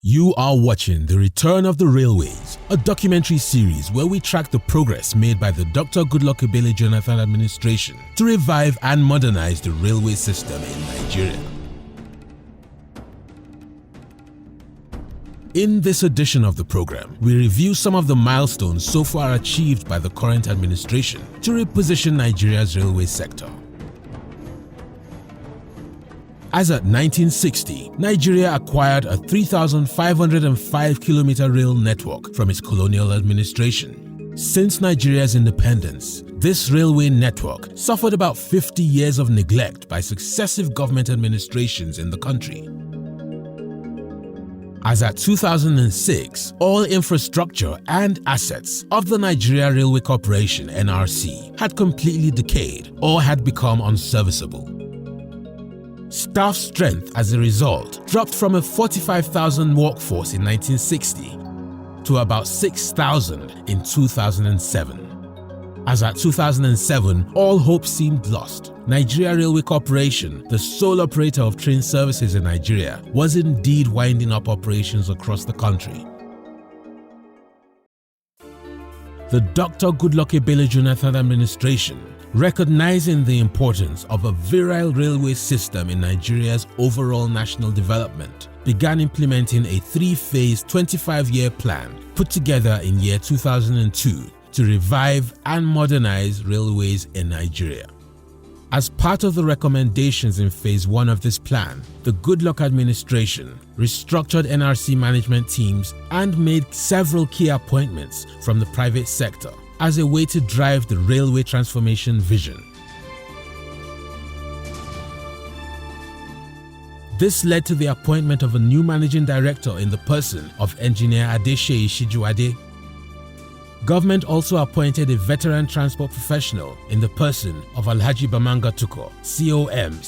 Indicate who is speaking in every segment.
Speaker 1: You are watching The Return of the Railways, a documentary series where we track the progress made by the Dr. Goodluck Ebele Jonathan administration to revive and modernize the railway system in Nigeria. In this edition of the program, we review some of the milestones so far achieved by the current administration to reposition Nigeria's railway sector. As at 1960, Nigeria acquired a 3,505-kilometer rail network from its colonial administration. Since Nigeria's independence, this railway network suffered about 50 years of neglect by successive government administrations in the country. As at 2006, all infrastructure and assets of the Nigeria Railway Corporation (NRC) had completely decayed or had become unserviceable. Staff strength as a result dropped from a 45,000 workforce in 1960 to about 6,000 in 2007. As at 2007, all hope seemed lost. Nigeria Railway Corporation, the sole operator of train services in Nigeria, was indeed winding up operations across the country. The Dr. Goodluck Ebele Jonathan administration, recognizing the importance of a virile railway system in Nigeria's overall national development, began implementing a three-phase 25-year plan put together in year 2002 to revive and modernize railways in Nigeria. As part of the recommendations in Phase 1 of this plan, the Goodluck administration restructured NRC management teams and made several key appointments from the private sector as a way to drive the railway transformation vision. This led to the appointment of a new managing director in the person of Engineer Adesheyi Shijuade. Government also appointed a veteran transport professional in the person of Alhaji Bamanga Tuko, CON,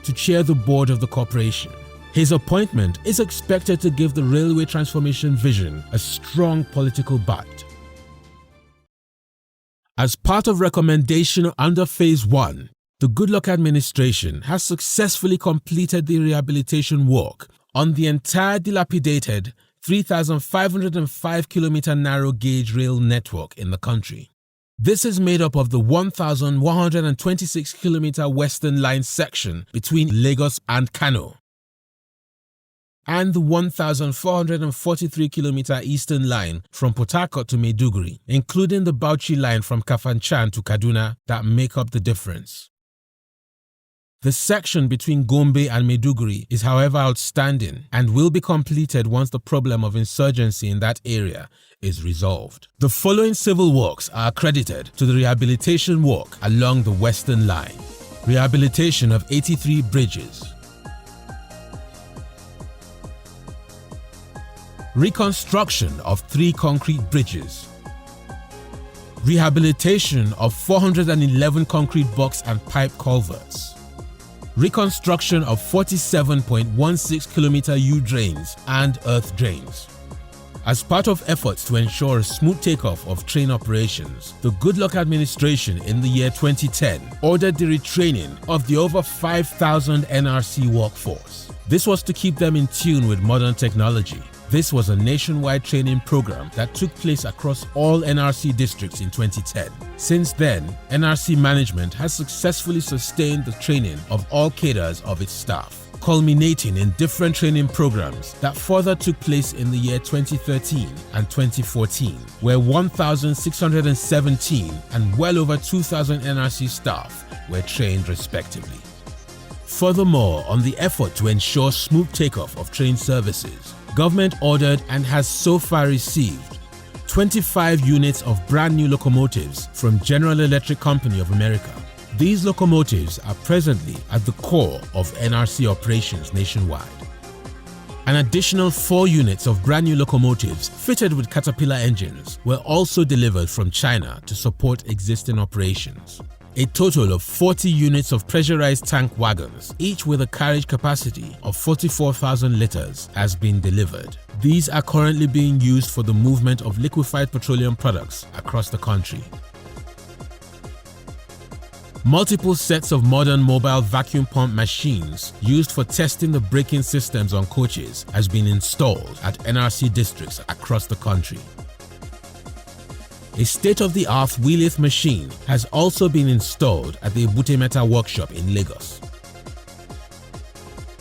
Speaker 1: to chair the board of the corporation. His appointment is expected to give the railway transformation vision a strong political bite. As part of recommendation under Phase 1, the Goodluck administration has successfully completed the rehabilitation work on the entire dilapidated 3,505-kilometer narrow-gauge rail network in the country. This is made up of the 1,126-kilometer Western Line section between Lagos and Kano and the 1,443-kilometer Eastern Line from Port Harcourt to Maiduguri, including the Bauchi Line from Kafanchan to Kaduna that make up the difference. The section between Gombe and Maiduguri is however outstanding and will be completed once the problem of insurgency in that area is resolved. The following civil works are accredited to the rehabilitation work along the Western Line. Rehabilitation of 83 bridges. Reconstruction of 3 concrete bridges. Rehabilitation of 411 concrete box and pipe culverts. Reconstruction of 47.16-kilometer U-drains and earth drains. As part of efforts to ensure a smooth takeoff of train operations, the Goodluck administration in the year 2010 ordered the retraining of the over 5,000 NRC workforce. This was to keep them in tune with modern technology. This was a nationwide training program that took place across all NRC districts in 2010. Since then, NRC management has successfully sustained the training of all cadres of its staff, culminating in different training programs that further took place in the year 2013 and 2014, where 1,617 and well over 2,000 NRC staff were trained respectively. Furthermore, on the effort to ensure smooth takeoff of train services, government ordered and has so far received 25 units of brand new locomotives from General Electric Company of America. These locomotives are presently at the core of NRC operations nationwide. An additional 4 units of brand new locomotives fitted with Caterpillar engines were also delivered from China to support existing operations. A total of 40 units of pressurized tank wagons, each with a carriage capacity of 44,000 liters, has been delivered. These are currently being used for the movement of liquefied petroleum products across the country. Multiple sets of modern mobile vacuum pump machines used for testing the braking systems on coaches has been installed at NRC districts across the country. A state-of-the-art wheelith machine has also been installed at the Ebute Metta workshop in Lagos.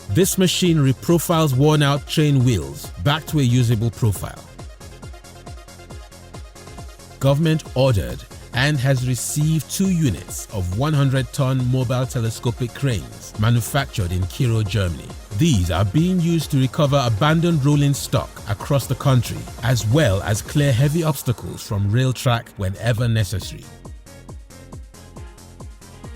Speaker 1: This machine reprofiles worn-out train wheels back to a usable profile. Government ordered and has received 2 units of 100-ton mobile telescopic cranes manufactured in Cairo, Germany. These are being used to recover abandoned rolling stock across the country, as well as clear heavy obstacles from rail track whenever necessary.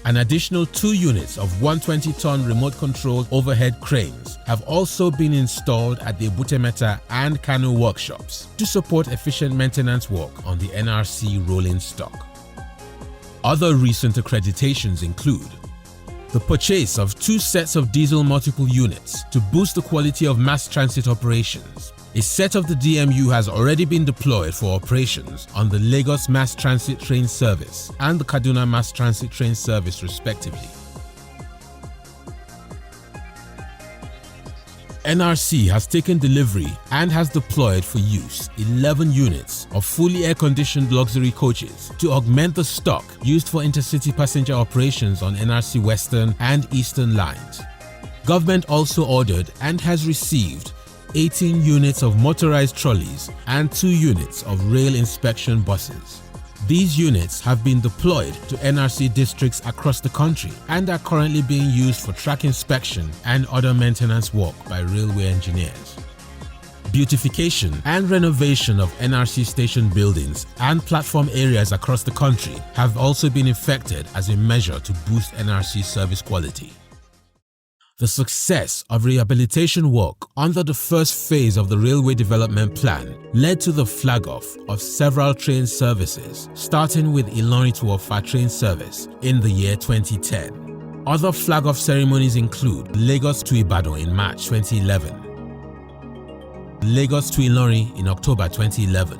Speaker 1: An additional 2 units of 120-ton remote-controlled overhead cranes have also been installed at the Ebute Metta and Kano workshops to support efficient maintenance work on the NRC rolling stock. Other recent accreditations include the purchase of 2 sets of diesel multiple units to boost the quality of mass transit operations. A set of the DMU has already been deployed for operations on the Lagos Mass Transit Train Service and the Kaduna Mass Transit Train Service respectively. NRC has taken delivery and has deployed for use 11 units of fully air-conditioned luxury coaches to augment the stock used for intercity passenger operations on NRC Western and Eastern lines. Government also ordered and has received 18 units of motorized trolleys and 2 units of rail inspection buses. These units have been deployed to NRC districts across the country and are currently being used for track inspection and other maintenance work by railway engineers. Beautification and renovation of NRC station buildings and platform areas across the country have also been effected as a measure to boost NRC service quality. The success of rehabilitation work under the first phase of the Railway Development Plan led to the flag-off of several train services, starting with Ilorin to Offa train service in the year 2010. Other flag-off ceremonies include Lagos to Ibadan in March 2011, Lagos to Ilorin in October 2011,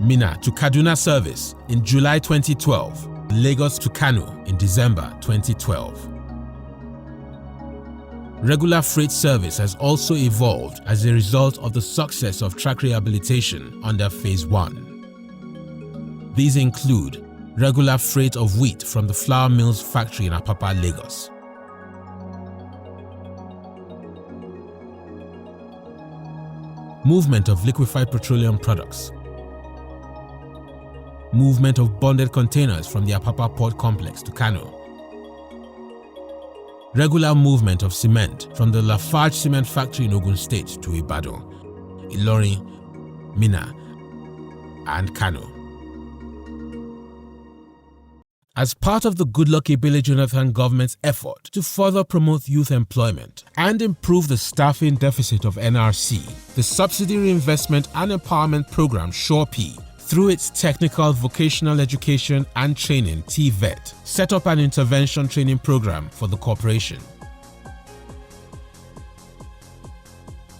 Speaker 1: Minna to Kaduna service in July 2012, Lagos to Kano in December 2012. Regular freight service has also evolved as a result of the success of track rehabilitation under Phase 1. These include regular freight of wheat from the flour mills factory in Apapa, Lagos, movement of liquefied petroleum products, movement of bonded containers from the Apapa port complex to Kano, regular movement of cement from the Lafarge cement factory in Ogun State to Ibadan, Ilorin, Minna, and Kano. As part of the Goodluck Ebele Jonathan government's effort to further promote youth employment and improve the staffing deficit of NRC, the Subsidy Reinvestment and Empowerment Program SureP, through its Technical Vocational Education and Training (TVET), set up an intervention training program for the corporation.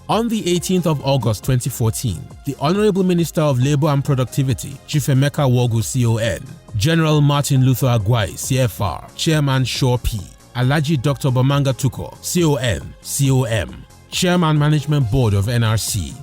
Speaker 1: On the 18th of August 2014, the Honorable Minister of Labour and Productivity, Chief Emeka Wogu CON, General Martin Luther Agwai CFR, Chairman SureP, Alhaji Dr. Bamanga Tuko CON, COM, Chairman Management Board of NRC,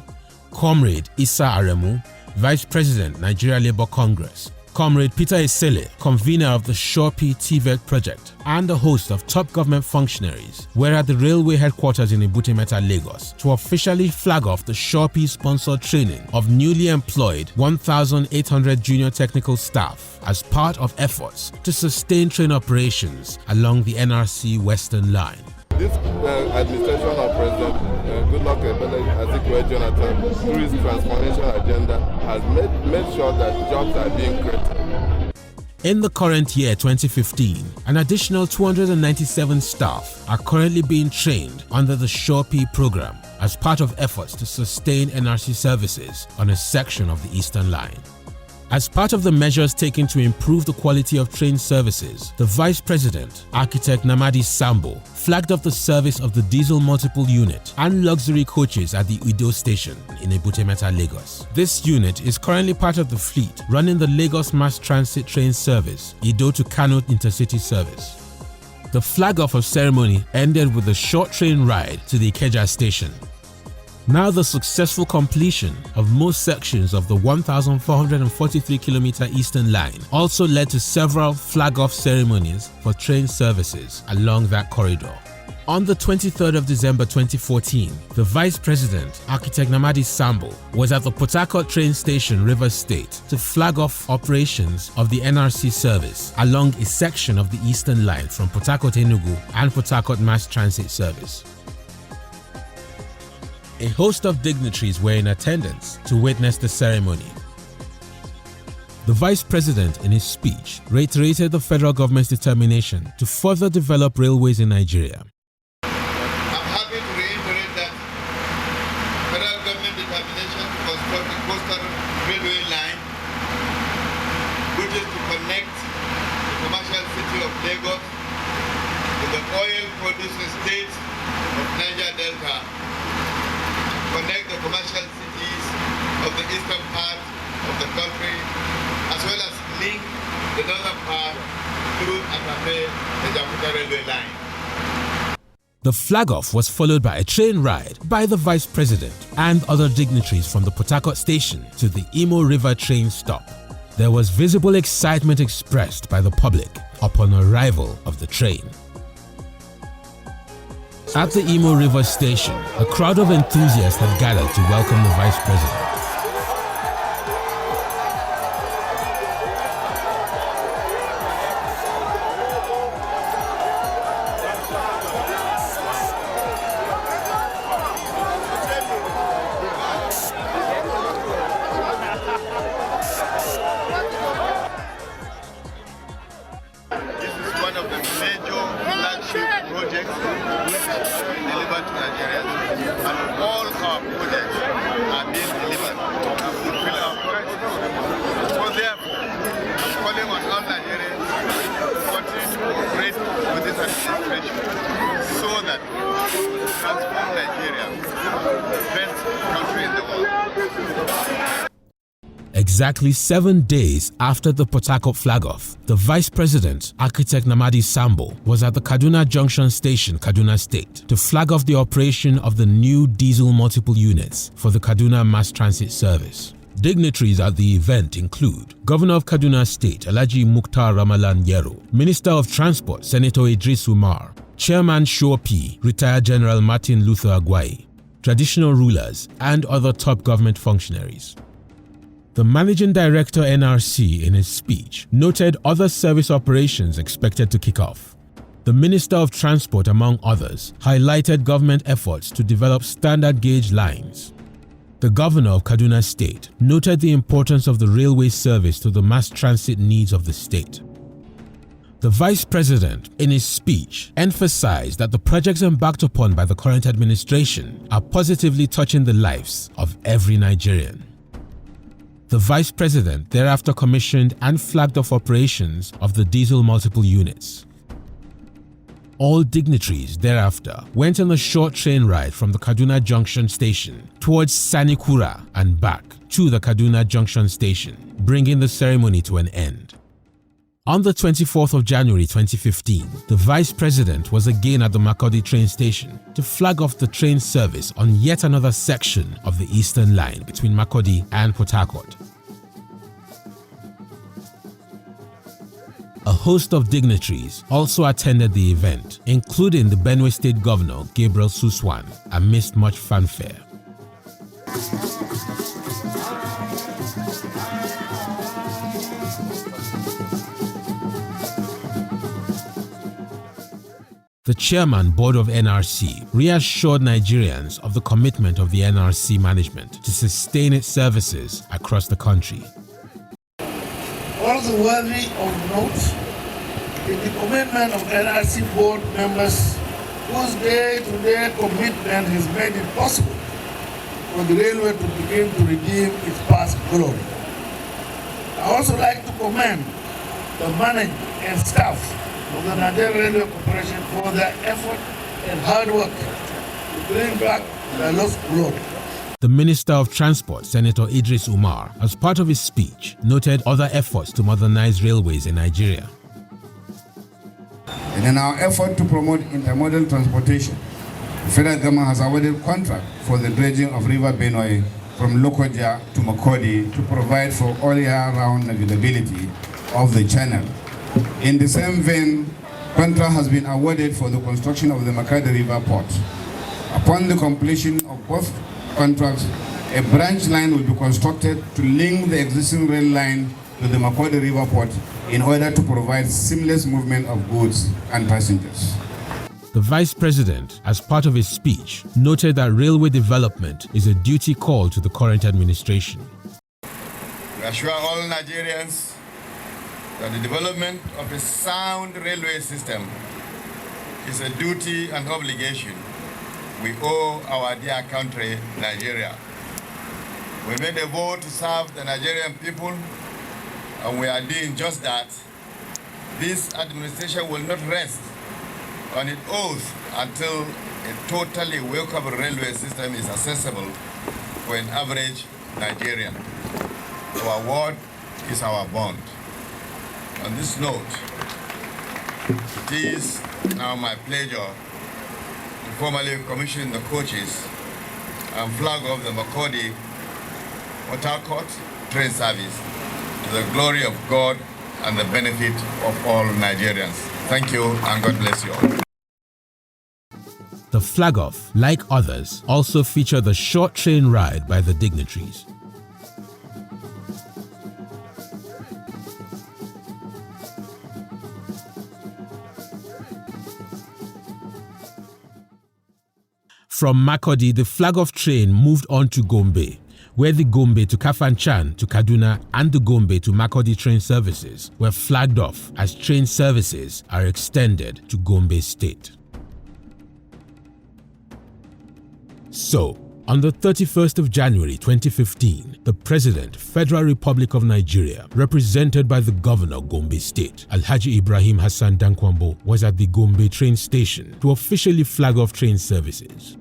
Speaker 1: Comrade Issa Aremu, Vice President, Nigeria Labour Congress, Comrade Peter Esele, convener of the SureP TVET project, and a host of top government functionaries were at the railway headquarters in Ebute Metta, Lagos, to officially flag off the SureP sponsored training of newly employed 1,800 junior technical staff as part of efforts to sustain train operations along the NRC Western Line.
Speaker 2: This administration of President Goodluck Ebele Jonathan, through his transformation agenda, has made sure that jobs are being created.
Speaker 1: In the current year 2015, an additional 297 staff are currently being trained under the SureP program as part of efforts to sustain NRC services on a section of the Eastern Line. As part of the measures taken to improve the quality of train services, the Vice President, Architect Namadi Sambo, flagged off the service of the diesel multiple unit and luxury coaches at the Udo station in Ebutemeta, Lagos. This unit is currently part of the fleet running the Lagos Mass Transit train service, Ido to Kano intercity service. The flag-off of ceremony ended with a short train ride to the Ikeja station. Now the successful completion of most sections of the 1,443-kilometer Eastern Line also led to several flag-off ceremonies for train services along that corridor. On the 23rd of December 2014, the Vice President, Architect Namadi Sambo, was at the Port Harcourt train station, Rivers State, to flag off operations of the NRC service along a section of the Eastern Line from Port Harcourt Enugu and Port Harcourt Mass Transit Service. A host of dignitaries were in attendance to witness the ceremony. The Vice President, in his speech, reiterated the federal government's determination to further develop railways in Nigeria.
Speaker 3: I'm happy to reiterate that federal government determination to construct a coastal railway line, which is to connect the commercial city of Lagos with the oil-producing states of Niger Delta, connect the commercial cities of the eastern part of the country, as well as link the northern part through Atape, the Jakarta railway line.
Speaker 1: The flag-off was followed by a train ride by the Vice President and other dignitaries from the Port Harcourt station to the Imo River train stop. There was visible excitement expressed by the public upon arrival of the train. At the Imo River station, a crowd of enthusiasts had gathered to welcome the Vice President.
Speaker 3: This is one of the major flagship projects which are delivered to Nigerians, and all our projects are being delivered to fulfill our promises. So therefore, I'm calling on all Nigerians to continue to cooperate with this administration so that we transform Nigeria to the best country in the world.
Speaker 1: Exactly 7 days after the Port Harcourt flag-off, the Vice President, Architect Namadi Sambo, was at the Kaduna Junction Station, Kaduna State, to flag off the operation of the new diesel multiple units for the Kaduna Mass Transit Service. Dignitaries at the event include Governor of Kaduna State, Alhaji Mukhtar Ramalan Yero, Minister of Transport, Senator Idris Umar, Chairman Shopi, Retired General Martin Luther Agwai, traditional rulers, and other top government functionaries. The Managing Director NRC, in his speech, noted other service operations expected to kick off. The Minister of Transport, among others, highlighted government efforts to develop standard gauge lines. The Governor of Kaduna State noted the importance of the railway service to the mass transit needs of the state. The Vice President, in his speech, emphasized that the projects embarked upon by the current administration are positively touching the lives of every Nigerian. The Vice President thereafter commissioned and flagged off operations of the diesel multiple units. All dignitaries thereafter went on a short train ride from the Kaduna Junction Station towards Sanikura and back to the Kaduna Junction Station, bringing the ceremony to an end. On the 24th of January 2015, the Vice President was again at the Makurdi train station to flag off the train service on yet another section of the Eastern Line between Makurdi and Port Harcourt. A host of dignitaries also attended the event, including the Benue State Governor Gabriel Suswan, amidst much fanfare. The Chairman Board of NRC reassured Nigerians of the commitment of the NRC management to sustain its services across the country.
Speaker 4: Also worthy of note is the commitment of NRC board members whose day-to-day commitment has made it possible for the railway to begin to redeem its past glory. I also like to commend the management and staff of the Nigerian Railway Corporation for their effort and hard work to bring back the lost blood.
Speaker 1: The Minister of Transport, Senator Idris Umar, as part of his speech, noted other efforts to modernize railways in Nigeria.
Speaker 5: And in our effort to promote intermodal transportation, the federal government has awarded contract for the dredging of River Benue from Lokoja to Makodi to provide for all year-round navigability of the channel. In the same vein, contract has been awarded for the construction of the Makadi River Port. Upon the completion of both contracts, a branch line will be constructed to link the existing rail line to the Makodi River Port in order to provide seamless movement of goods and passengers.
Speaker 1: The Vice President, as part of his speech, noted that railway development is a duty call to the current administration.
Speaker 3: We assure all Nigerians that the development of a sound railway system is a duty and obligation we owe our dear country, Nigeria. We made a vow to serve the Nigerian people, and we are doing just that. This administration will not rest on its oath until a totally workable railway system is accessible for an average Nigerian. Our word is our bond. On this note, it is now my pleasure to formally commission the coaches and flag off the Makodi Port Harcourt train service to the glory of God and the benefit of all Nigerians. Thank you, and God bless you all.
Speaker 1: The flag-off, like others, also featured the short train ride by the dignitaries. From Makodi, the flag-off train moved on to Gombe, where the Gombe to Kafanchan to Kaduna and the Gombe to Makodi train services were flagged off as train services are extended to Gombe State. So, on the 31st of January 2015, the President, Federal Republic of Nigeria, represented by the Governor Gombe State, Alhaji Ibrahim Hassan Dankwambo, was at the Gombe train station to officially flag off train services.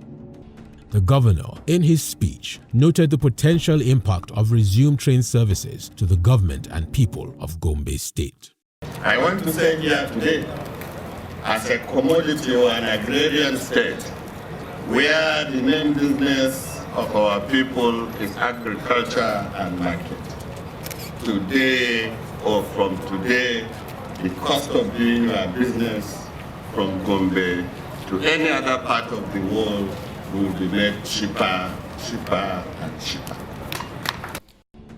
Speaker 1: The governor, in his speech, noted the potential impact of resumed train services to the government and people of Gombe State.
Speaker 6: I want to say here today, as a commodity or an agrarian state, where the main business of our people is agriculture and market. Today, or from today, the cost of doing your business from Gombe to any other part of the world will be made cheaper, and cheaper.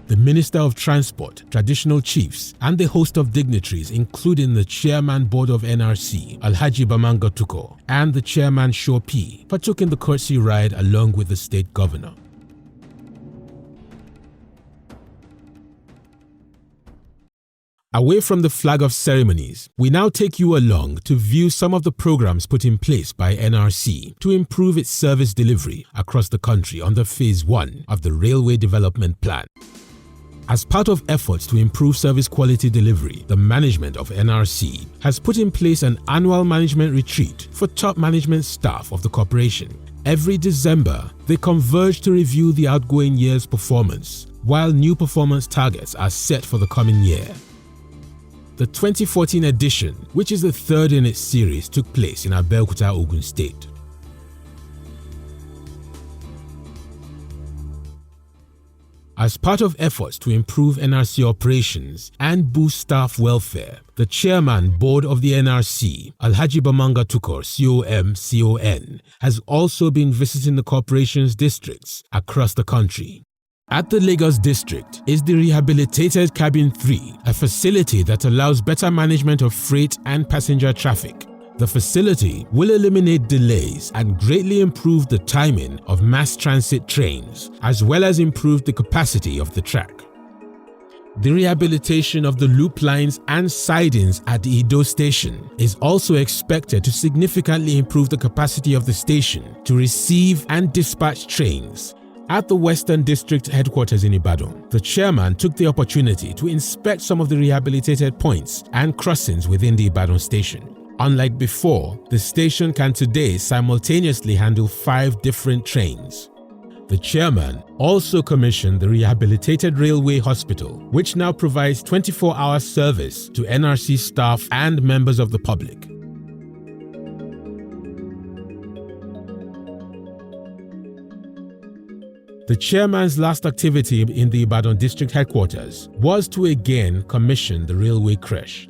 Speaker 1: The Minister of Transport, traditional chiefs, and the host of dignitaries, including the Chairman Board of NRC, Alhaji Bamanga Tuko, and the Chairman Shopi, partook in the courtesy ride along with the state governor. Away from the flag-off ceremonies, we now take you along to view some of the programs put in place by NRC to improve its service delivery across the country under Phase 1 of the Railway Development Plan. As part of efforts to improve service quality delivery, the management of NRC has put in place an annual management retreat for top management staff of the corporation. Every December, they converge to review the outgoing year's performance, while new performance targets are set for the coming year. The 2014 edition, which is the third in its series, took place in Abeokuta, Ogun State. As part of efforts to improve NRC operations and boost staff welfare, the Chairman Board of the NRC, Alhaji Bamanga Tukur, CON, has also been visiting the corporation's districts across the country. At the Lagos district is the Rehabilitated Cabin 3, a facility that allows better management of freight and passenger traffic. The facility will eliminate delays and greatly improve the timing of mass transit trains, as well as improve the capacity of the track. The rehabilitation of the loop lines and sidings at the Ido station is also expected to significantly improve the capacity of the station to receive and dispatch trains, At the Western District headquarters in Ibadan, the chairman took the opportunity to inspect some of the rehabilitated points and crossings within the Ibadan station. Unlike before, the station can today simultaneously handle 5 different trains. The chairman also commissioned the Rehabilitated Railway Hospital, which now provides 24-hour service to NRC staff and members of the public. The chairman's last activity in the Ibadan district headquarters was to again commission the railway creche.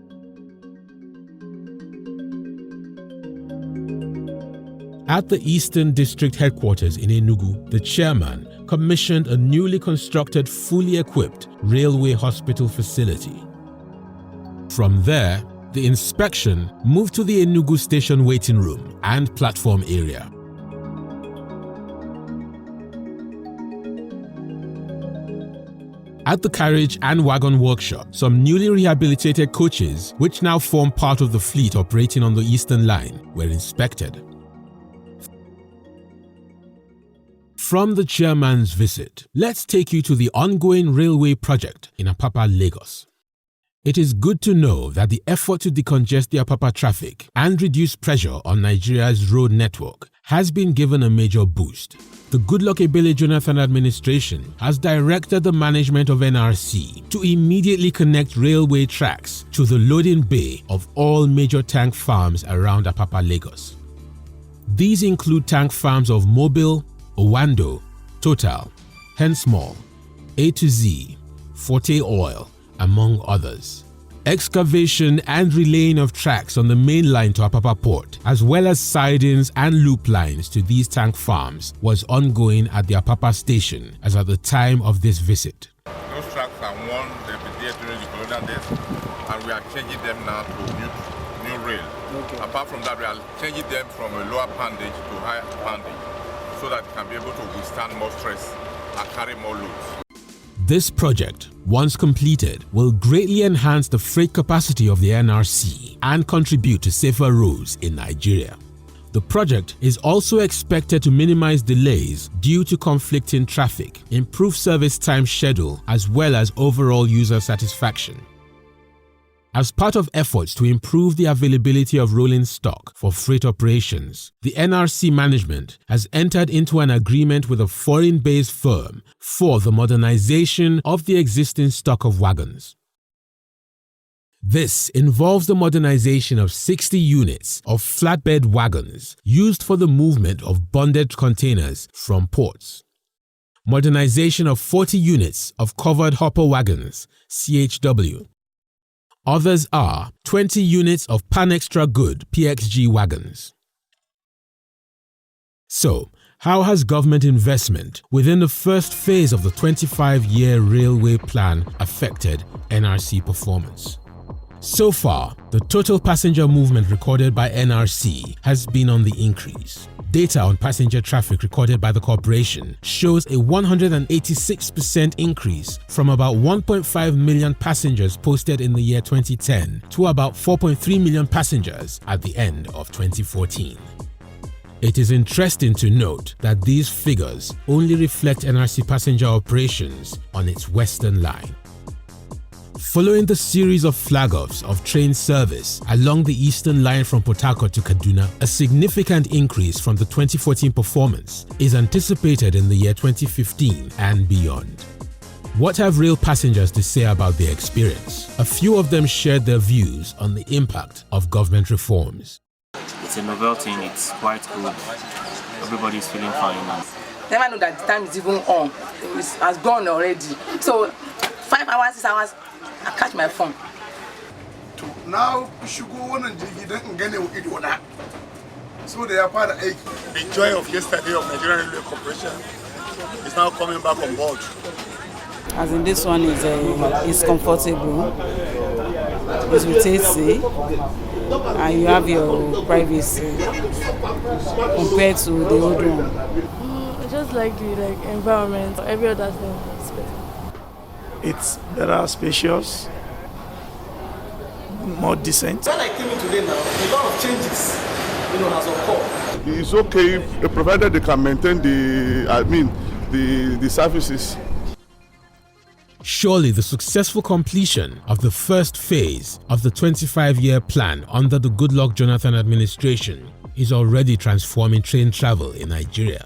Speaker 1: At the Eastern District headquarters in Enugu, the chairman commissioned a newly constructed, fully equipped railway hospital facility. From there, the inspection moved to the Enugu station waiting room and platform area. At the carriage and wagon workshop, some newly rehabilitated coaches, which now form part of the fleet operating on the Eastern Line, were inspected. From the chairman's visit, let's take you to the ongoing railway project in Apapa, Lagos. It is good to know that the effort to decongest the Apapa traffic and reduce pressure on Nigeria's road network has been given a major boost. The Goodluck Ebele Jonathan administration has directed the management of NRC to immediately connect railway tracks to the loading bay of all major tank farms around Apapa, Lagos. These include tank farms of Mobil, Owando, Total, Hensmall, A to Z, Forte Oil, among others. Excavation and relaying of tracks on the main line to Apapa Port, as well as sidings and loop lines to these tank farms, was ongoing at the Apapa station as at the time of this visit.
Speaker 7: Those tracks are worn, they've been there during the colonial days, and we are changing them now to new rail. Okay. Apart from that, we are changing them from a lower poundage to higher poundage, so that it can be able to withstand more stress and carry more loads.
Speaker 1: This project, once completed, will greatly enhance the freight capacity of the NRC and contribute to safer roads in Nigeria. The project is also expected to minimize delays due to conflicting traffic, improve service time schedule, as well as overall user satisfaction. As part of efforts to improve the availability of rolling stock for freight operations, the NRC management has entered into an agreement with a foreign-based firm for the modernization of the existing stock of wagons. This involves the modernization of 60 units of flatbed wagons used for the movement of bonded containers from ports, modernization of 40 units of covered hopper wagons, CHW. Others are 20 units of Pan-Extra Good PXG wagons. So, how has government investment within the first phase of the 25-year railway plan affected NRC performance? So far, the total passenger movement recorded by NRC has been on the increase. Data on passenger traffic recorded by the corporation shows a 186% increase from about 1.5 million passengers posted in the year 2010 to about 4.3 million passengers at the end of 2014. It is interesting to note that these figures only reflect NRC passenger operations on its Western Line. Following the series of flag-offs of train service along the Eastern Line from Port Harcourt to Kaduna, a significant increase from the 2014 performance is anticipated in the year 2015 and beyond. What have rail passengers to say about their experience? A few of them shared their views on the impact of government reforms.
Speaker 8: It's a novel thing, it's quite good. Everybody's feeling fine now.
Speaker 9: Never know that the time is even on. It has gone already. So 5 hours, 6 hours, I catch my phone.
Speaker 10: Now we should go on and get it. So they are part of the joy of yesterday of Nigerian Railway Corporation is now coming back on board.
Speaker 11: As in this one is comfortable, it's with AC, and you have your privacy compared to the old one.
Speaker 12: I just like the environment, every other thing is better.
Speaker 13: It's better, spacious, more decent.
Speaker 14: When I came in today now, a lot of changes, has occurred.
Speaker 2: It's okay if, provided they can maintain
Speaker 15: the services.
Speaker 1: Surely the successful completion of the first phase of the 25-year plan under the Goodluck Jonathan administration is already transforming train travel in Nigeria.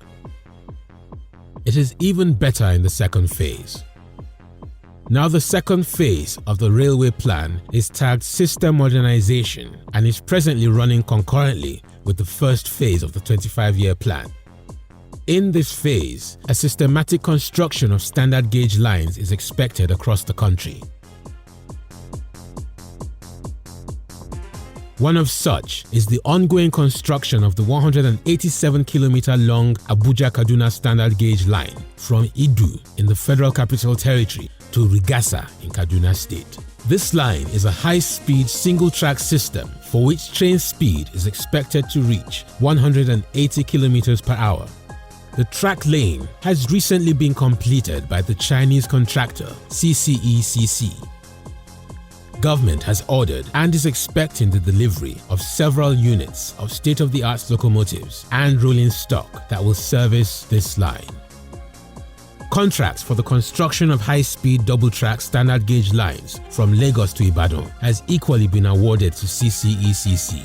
Speaker 1: It is even better in the second phase. Now the second phase of the railway plan is tagged System Modernization and is presently running concurrently with the first phase of the 25-year plan. In this phase, a systematic construction of standard gauge lines is expected across the country. One of such is the ongoing construction of the 187-kilometer long Abuja-Kaduna standard gauge line from Idu in the Federal Capital Territory to Rigasa in Kaduna State. This line is a high-speed single-track system for which train speed is expected to reach 180 kilometers per hour. The track lane has recently been completed by the Chinese contractor CCECC. Government has ordered and is expecting the delivery of several units of state-of-the-art locomotives and rolling stock that will service this line. Contracts for the construction of high-speed double-track standard gauge lines from Lagos to Ibadan has equally been awarded to CCECC.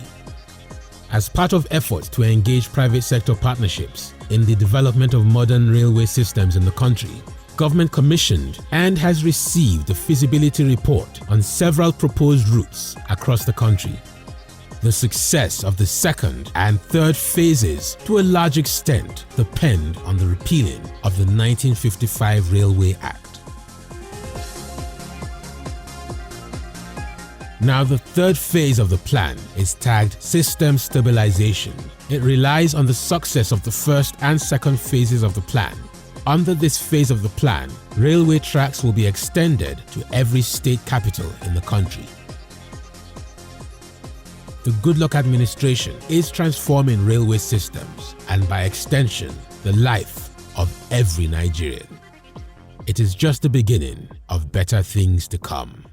Speaker 1: As part of efforts to engage private sector partnerships in the development of modern railway systems in the country, government commissioned and has received a feasibility report on several proposed routes across the country. The success of the second and third phases to a large extent depend on the repealing of the 1955 Railway Act. Now the third phase of the plan is tagged System Stabilization. It relies on the success of the first and second phases of the plan. Under this phase of the plan, railway tracks will be extended to every state capital in the country. The Goodluck administration is transforming railway systems and by extension, the life of every Nigerian. It is just the beginning of better things to come.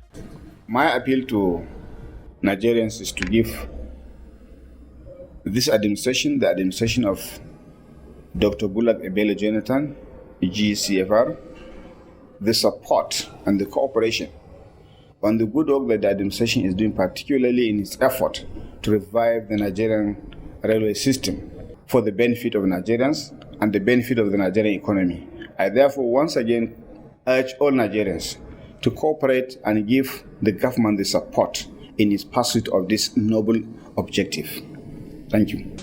Speaker 5: My appeal to Nigerians is to give this administration, the administration of Dr. Goodluck Ebele Jonathan, GCFR, the support and the cooperation on the good work that the administration is doing, particularly in its effort to revive the Nigerian railway system for the benefit of Nigerians and the benefit of the Nigerian economy. I therefore once again urge all Nigerians to cooperate and give the government the support in its pursuit of this noble objective. Thank you.